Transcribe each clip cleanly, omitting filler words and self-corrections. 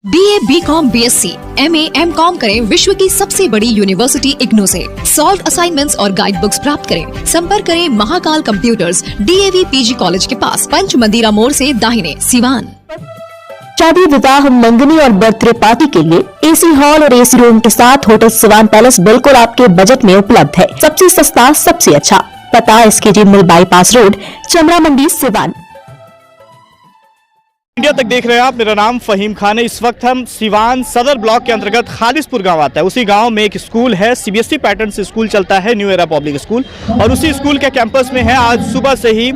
BA, BCom, BSc, MA, MCom करें विश्व की सबसे बड़ी यूनिवर्सिटी इग्नू से। सॉल्व असाइनमेंट्स और गाइड बुक्स प्राप्त करें। संपर्क करें Mahakal computers, DAV PG college के पास, पंच मंदिरा मोड़ से दाहिने, सिवान। शादी, विवाह, मंगनी और बर्थडे पार्टी के लिए AC हॉल और AC रूम के साथ होटल सिवान पैलेस बिल्कुल आपके बजट में उपलब्ध है। सबसे सस्ता, सबसे अच्छा। पता SKG मिल बाईपास रोड, चमरा मंडी, सिवान। इंडिया तक देख रहे हैं आप। मेरा नाम फहीम खान है। इस वक्त हम सिवान सदर ब्लॉक के अंतर्गत खालिसपुर गांव आता है। उसी गांव में एक स्कूल है, CBSE पैटर्न से स्कूल चलता है, न्यू एरा पब्लिक स्कूल, और उसी स्कूल के कैंपस में है आज सुबह से ही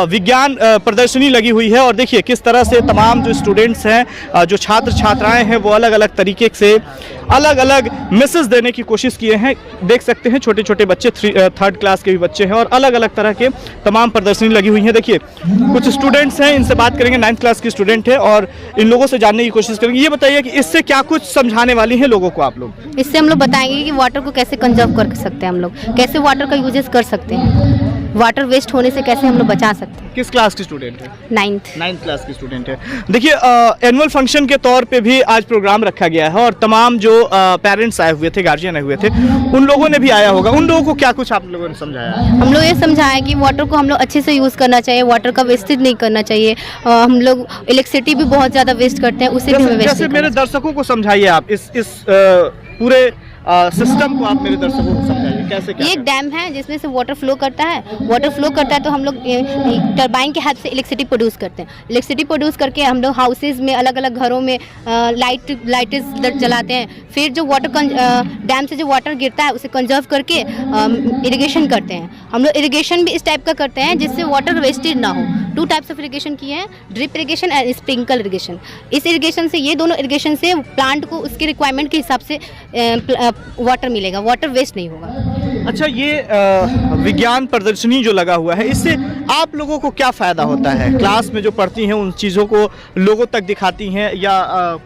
विज्ञान प्रदर्शनी लगी हुई है। और देखिए किस तरह से तमाम जो स्टूडेंट्स हैं, जो छात्र छात्राएं हैं, वो अलग अलग तरीके से अलग अलग मैसेज देने की कोशिश किए हैं। देख सकते हैं छोटे छोटे बच्चे, 3rd क्लास के भी बच्चे हैं, और अलग अलग तरह के तमाम प्रदर्शनी लगी हुई है। देखिए कुछ स्टूडेंट्स हैं, इनसे बात करेंगे। 9th क्लास की स्टूडेंट है और इन लोगों से जानने की कोशिश करेंगे। ये बताइए कि इससे क्या कुछ समझाने वाली हैं लोगों को आप लोग? इससे हम लोग बताएंगे कि वाटर को कैसे कंजर्व कर सकते हैं, हम लोग कैसे वाटर का यूजेस कर सकते हैं, वाटर वेस्ट होने से कैसे हम लोग बचा सकते हैं। किस क्लास की स्टूडेंट है? 9th क्लास की स्टूडेंट है। देखिए एनुअल फंक्शन के तौर पे भी आज प्रोग्राम रखा गया है और तमाम जो पेरेंट्स आए हुए थे, गार्जियन आए हुए थे, उन लोगों ने भी आया होगा। उन लोगों को क्या कुछ आप लोगों ने समझाया? हम लोग ये समझाया कि वाटर को हम लोग अच्छे से यूज़ करना चाहिए, वाटर का वेस्टेज नहीं करना चाहिए। हम लोग इलेक्ट्रिसिटी भी बहुत ज़्यादा वेस्ट करते हैं, उसे भी हमें वेस्ट। जैसे मेरे दर्शकों को समझाइए आप इस पूरे सिस्टम को, आप मेरे दर्शकों को समझाइए कैसे क्या। ये एक डैम है जिसमें से वाटर फ्लो करता है। वाटर फ्लो करता है तो हम लोग टरबाइन के हेल्प से इलेक्ट्रिसिटी प्रोड्यूस करते हैं। इलेक्ट्रिसिटी प्रोड्यूस करके हम लोग हाउसेज में, अलग अलग घरों में लाइट जलाते हैं। फिर जो वाटर डैम से जो वाटर गिरता है उसे कंजर्व करके इरिगेशन करते हैं। हम लोग इरिगेशन भी इस टाइप का करते हैं जिससे वाटर वेस्टेज ना हो। 2 टाइप्स ऑफ इरिगेशन किए हैं, drip irrigation and sprinkle irrigation. इस इरिगेशन से, ये दोनों इरिगेशन से प्लांट को उसके रिक्वायरमेंट के हिसाब से वाटर मिलेगा, वाटर वेस्ट नहीं होगा। अच्छा, ये विज्ञान प्रदर्शनी जो लगा हुआ है, इससे आप लोगों को क्या फ़ायदा होता है? क्लास में जो पढ़ती हैं उन चीज़ों को लोगों तक दिखाती हैं या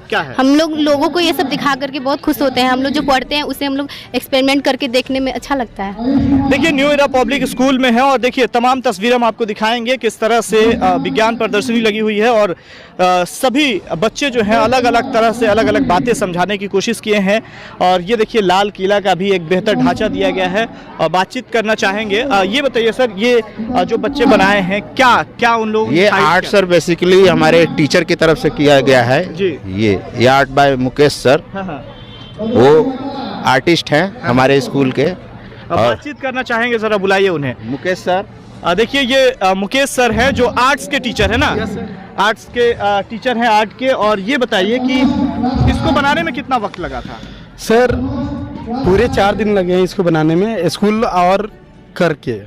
क्या है? हम लोग लोगों को ये सब दिखा करके बहुत खुश होते हैं। हम लोग जो पढ़ते हैं उसे हम लोग एक्सपेरिमेंट करके देखने में अच्छा लगता है। देखिए न्यू एरा पब्लिक स्कूल में है और देखिए तमाम तस्वीरें हम आपको दिखाएंगे किस तरह से विज्ञान प्रदर्शनी लगी हुई है। और सभी बच्चे जो हैं अलग अलग तरह से अलग अलग बातें समझाने की कोशिश किए हैं। और ये देखिए लाल किला का भी एक बेहतर ढांचा दिया गया है और बातचीत करना चाहेंगे। ये बताइए सर, ये जो बच्चे बनाए हैं, क्या क्या उन लोग? ये आर्ट सर बेसिकली हमारे टीचर की तरफ से किया गया है जी। ये आर्ट बाय मुकेश सर। वो आर्टिस्ट हैं हमारे स्कूल के। बातचीत करना चाहेंगे, जरा बुलाइए उन्हें। मुकेश सर, देखिए ये मुकेश सर हैं जो आर्ट्स के टीचर है ना? आर्ट्स के टीचर हैं, आर्ट के। और ये बताइए कि इसको बनाने में कितना वक्त लगा था? सर पूरे 4 दिन लगे हैं इसको बनाने में, स्कूल और करके।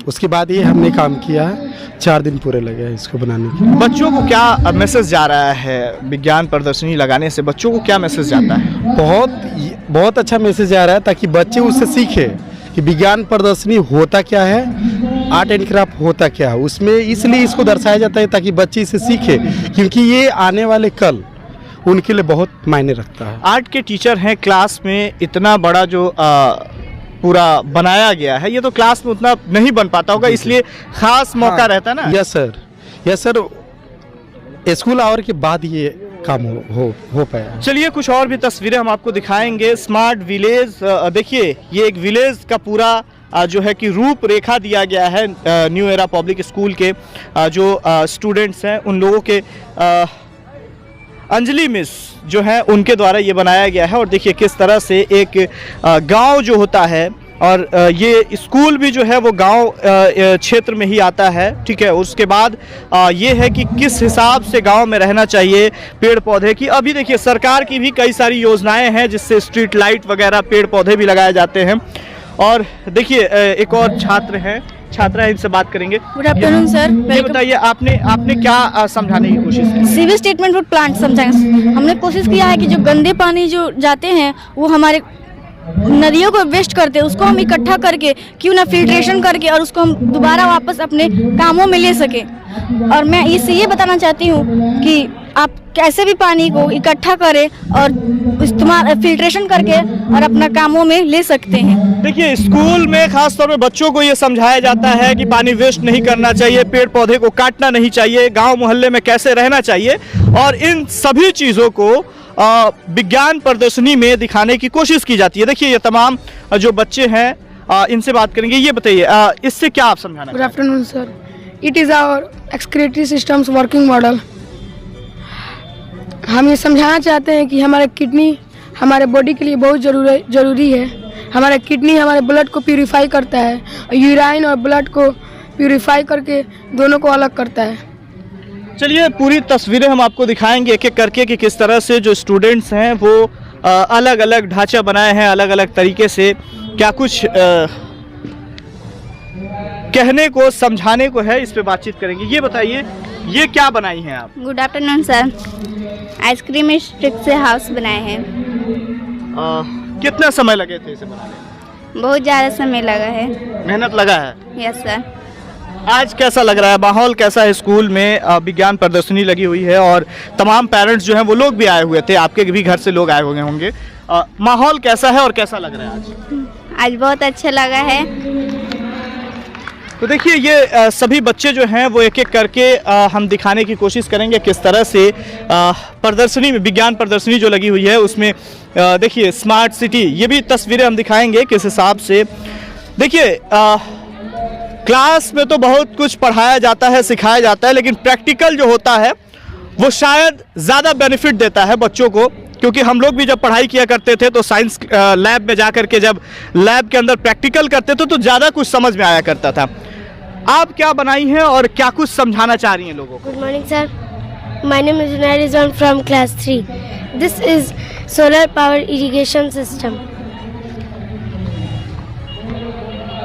उसके बाद ये हमने काम किया है, 4 दिन पूरे लगे हैं इसको बनाने के। बच्चों को क्या मैसेज जा रहा है विज्ञान प्रदर्शनी लगाने से? बच्चों को क्या मैसेज जाता है? बहुत अच्छा मैसेज आ रहा है, ताकि बच्चे उससे सीखे कि विज्ञान प्रदर्शनी होता क्या है, आर्ट एंड क्राफ्ट होता क्या है। उसमें इसलिए इसको दर्शाया जाता है ताकि बच्चे इसे सीखे, क्योंकि ये आने वाले कल उनके लिए बहुत मायने रखता है। आर्ट के टीचर हैं, क्लास में इतना बड़ा जो पूरा बनाया गया है, ये तो क्लास में उतना नहीं बन पाता होगा, इसलिए खास मौका रहता है ना? यस सर, स्कूल आवर के बाद ये काम हो पाया। चलिए कुछ और भी तस्वीरें हम आपको दिखाएंगे। स्मार्ट विलेज, देखिए ये एक विलेज का पूरा जो है कि रूपरेखा दिया गया है न्यू एरा पब्लिक स्कूल के जो स्टूडेंट्स हैं, उन लोगों के अंजलि मिस जो है उनके द्वारा ये बनाया गया है। और देखिए किस तरह से एक गांव जो होता है, और ये स्कूल भी जो है वो गांव क्षेत्र में ही आता है, ठीक है। उसके बाद ये है कि किस हिसाब से गांव में रहना चाहिए, पेड़ पौधे की। अभी देखिए सरकार की भी कई सारी योजनाएं हैं जिससे स्ट्रीट लाइट वगैरह, पेड़ पौधे भी लगाए जाते हैं। और देखिए एक और छात्र हैं, छात्रा है, इनसे बात करेंगे। Good afternoon sir. ये बताइए आपने क्या समझाने की कोशिश की? सीवेज ट्रीटमेंट फॉर प्लांट समझाएंगे। हमने कोशिश किया है कि जो गंदे पानी जो जाते हैं वो हमारे नदियों को वेस्ट करते हैं, उसको हम इकट्ठा करके, क्यों ना फिल्ट्रेशन करके, और उसको हम दोबारा वापस अपने कामों में ले सके। और मैं इससे ये बताना चाहती हूँ कि आप कैसे भी पानी को इकट्ठा करें और इस्तेमाल फिल्ट्रेशन करके और अपना कामों में ले सकते हैं। देखिए स्कूल में खास तौर पे बच्चों को ये समझाया जाता है कि पानी वेस्ट नहीं करना चाहिए, पेड़ पौधे को काटना नहीं चाहिए, गांव मोहल्ले में कैसे रहना चाहिए, और इन सभी चीज़ों को विज्ञान प्रदर्शनी में दिखाने की कोशिश की जाती है। देखिए ये तमाम जो बच्चे हैं इनसे बात करेंगे। ये बताइए इससे क्या आप समझाना good afternoon sir, it is our excretory systems working model. हम ये समझाना चाहते हैं कि हमारे किडनी हमारे बॉडी के लिए बहुत ज़रूरी है। हमारा किडनी हमारे ब्लड को प्यूरिफाई करता है और यूराइन और ब्लड को प्यूरिफाई करके दोनों को अलग करता है। चलिए पूरी तस्वीरें हम आपको दिखाएंगे एक एक करके कि किस तरह से जो स्टूडेंट्स हैं वो अलग अलग ढांचा बनाए हैं, अलग अलग तरीके से क्या कुछ कहने को समझाने को है, इस पे बातचीत करेंगे। ये बताइए ये क्या बनाई हैं आप? Good afternoon sir, ice cream stick से हाउस बनाए हैं। कितना समय लगे थे इसे बनाने? बहुत ज़्यादा समय लगा है। मेहनत लगा है? Yes sir. आज कैसा लग रहा है, माहौल कैसा है? स्कूल में विज्ञान प्रदर्शनी लगी हुई है और तमाम पेरेंट्स जो हैं वो लोग भी आए हुए थे, आपके भी घर से लोग आए हुए होंगे। माहौल कैसा है और कैसा लग रहा है आज? आज बहुत अच्छा लगा है। तो देखिए ये सभी बच्चे जो हैं वो एक एक करके हम दिखाने की कोशिश करेंगे किस तरह से प्रदर्शनी में, विज्ञान प्रदर्शनी जो लगी हुई है उसमें देखिए स्मार्ट सिटी, ये भी तस्वीरें हम दिखाएंगे किस हिसाब से। देखिए क्लास में तो बहुत कुछ पढ़ाया जाता है, सिखाया जाता है, लेकिन प्रैक्टिकल जो होता है वो शायद ज़्यादा बेनिफिट देता है बच्चों को, क्योंकि हम लोग भी जब पढ़ाई किया करते थे तो साइंस लैब में जा करके जब लैब के अंदर प्रैक्टिकल करते थे तो ज़्यादा कुछ समझ में आया करता था। आप क्या बनाई हैं और क्या कुछ समझाना चाह रही हैं लोगों को? Good morning sir, my name is जुनैर Rizwan from class 3। This is solar power irrigation system.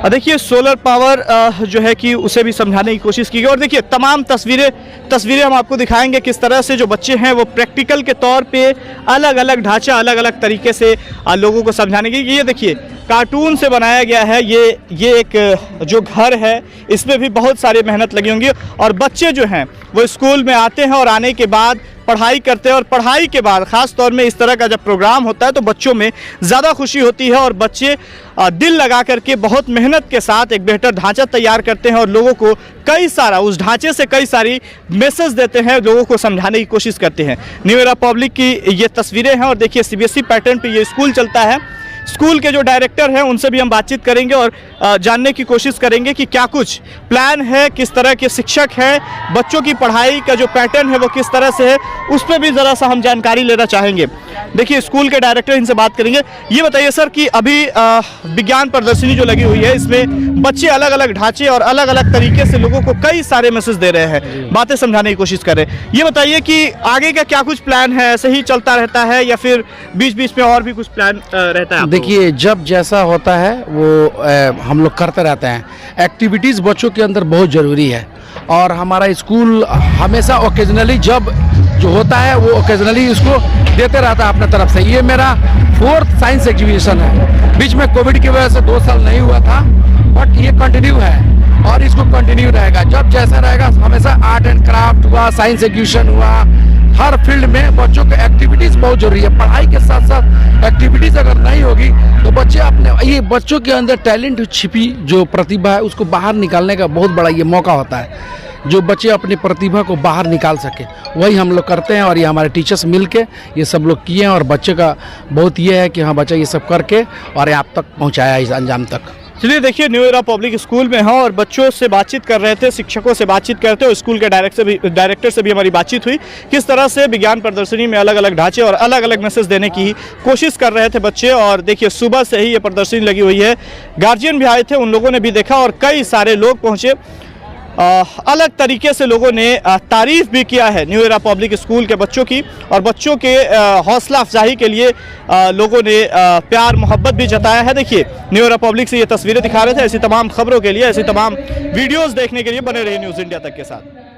देखिए सोलर पावर जो है कि उसे भी समझाने की कोशिश की गई। और देखिए तमाम तस्वीरें हम आपको दिखाएंगे किस तरह से जो बच्चे हैं वो प्रैक्टिकल के तौर पे अलग अलग ढांचा, अलग अलग तरीके से लोगों को समझाने की। ये देखिए कार्टून से बनाया गया है ये एक जो घर है, इसमें भी बहुत सारी मेहनत लगी होंगी। और बच्चे जो हैं वो स्कूल में आते हैं और आने के बाद पढ़ाई करते हैं, और पढ़ाई के बाद ख़ास तौर में इस तरह का जब प्रोग्राम होता है तो बच्चों में ज़्यादा खुशी होती है और बच्चे दिल लगा करके बहुत मेहनत के साथ एक बेहतर ढांचा तैयार करते हैं और लोगों को कई सारा उस ढांचे से कई सारी मैसेज देते हैं, लोगों को समझाने की कोशिश करते हैं। न्यू एरा पब्लिक की ये तस्वीरें हैं और देखिए सीबीएसई पैटर्न पे ये स्कूल चलता है। स्कूल के जो डायरेक्टर हैं उनसे भी हम बातचीत करेंगे और जानने की कोशिश करेंगे कि क्या कुछ प्लान है, किस तरह के शिक्षक हैं, बच्चों की पढ़ाई का जो पैटर्न है वो किस तरह से है, उस पर भी ज़रा सा हम जानकारी लेना चाहेंगे। देखिए स्कूल के डायरेक्टर, इनसे बात करेंगे। ये बताइए सर कि अभी विज्ञान प्रदर्शनी जो लगी हुई है इसमें बच्चे अलग अलग ढांचे और अलग अलग तरीके से लोगों को कई सारे मैसेज दे रहे हैं, बातें समझाने की कोशिश कर रहे हैं। ये बताइए कि आगे का क्या कुछ प्लान है, ऐसे ही चलता रहता है या फिर बीच बीच में और भी कुछ प्लान रहता है? देखिए जब जैसा होता है वो हम लोग करते रहते हैं। एक्टिविटीज़ बच्चों के अंदर बहुत ज़रूरी है और हमारा स्कूल हमेशा ओकेजनली जब जो होता है वो ओकेजनली इसको देते रहता है अपने तरफ से। ये मेरा 4th साइंस एग्जीबिशन है। बीच में कोविड की वजह से 2 साल नहीं हुआ था, बट ये कंटिन्यू है और इसको कंटिन्यू रहेगा। जब जैसा रहेगा हमेशा आर्ट एंड क्राफ्ट हुआ, साइंस एग्जीबिशन हुआ, हर फील्ड में बच्चों को एक्टिविटीज़ बहुत जरूरी है। पढ़ाई के साथ साथ एक्टिविटीज़ अगर नहीं होगी तो बच्चे अपने ये बच्चों के अंदर टैलेंट छिपी जो प्रतिभा है उसको बाहर निकालने का बहुत बड़ा ये मौका होता है, जो बच्चे अपनी प्रतिभा को बाहर निकाल सके, वही हम लोग करते हैं। और ये हमारे टीचर्स मिलके ये सब लोग किए हैं और बच्चे का बहुत ये है कि हाँ बच्चा ये सब करके और आप तक पहुँचाया इस अंजाम तक। चलिए देखिए न्यू एरा पब्लिक स्कूल में हैं और बच्चों से बातचीत कर रहे थे, शिक्षकों से बातचीत करते और स्कूल के डायरेक्टर से भी हमारी बातचीत हुई। किस तरह से विज्ञान प्रदर्शनी में अलग अलग ढांचे और अलग अलग मैसेज देने की कोशिश कर रहे थे बच्चे। और देखिए सुबह से ही ये प्रदर्शनी लगी हुई है, गार्जियन भी आए थे, उन लोगों ने भी देखा और कई सारे लोग पहुँचे। अलग तरीके से लोगों ने तारीफ़ भी किया है न्यू एरा पब्लिक स्कूल के बच्चों की और बच्चों के हौसला अफजाई के लिए लोगों ने प्यार मोहब्बत भी जताया है। देखिए न्यू एरा पब्लिक से ये तस्वीरें दिखा रहे थे। ऐसी तमाम खबरों के लिए, ऐसी तमाम वीडियोस देखने के लिए बने रहिए न्यूज़ इंडिया तक के साथ।